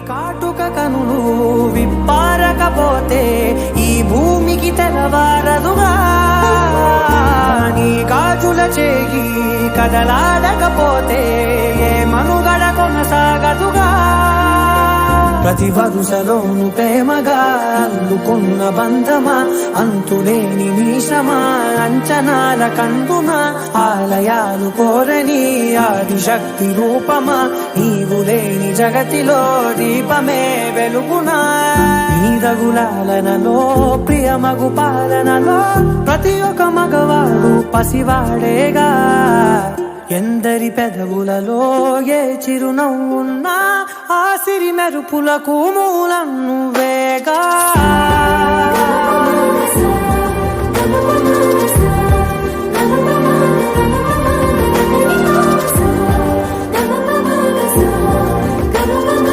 కాటుక కనులు విప్పారకపోతే ఈ భూమికి తెలవారదుగా, నీ గాజుల చేయి కదలాడకపోతే ఏ మనుగడ కొనసాగదుగా. ప్రతి వరుసలోను ప్రేమగా అల్లుకున్న బంధమా, అంతులేని నీ శ్రమ అంచనాల కందున, ఆలయాలు కోరని ఆదిశక్తి రూపమా, నీవు లేని జగతిలో దీపమే వెలుగునా. నీ రఘులాలనలో ప్రియమగు పాలనలో ప్రతి ఒక్క మగవాడు పసివాడేగా. ఎందరి పెదవులలో ఏ చిరునవ్వున్నా ఆ సిరి మెరుపులకు మూలం నువ్వేగా.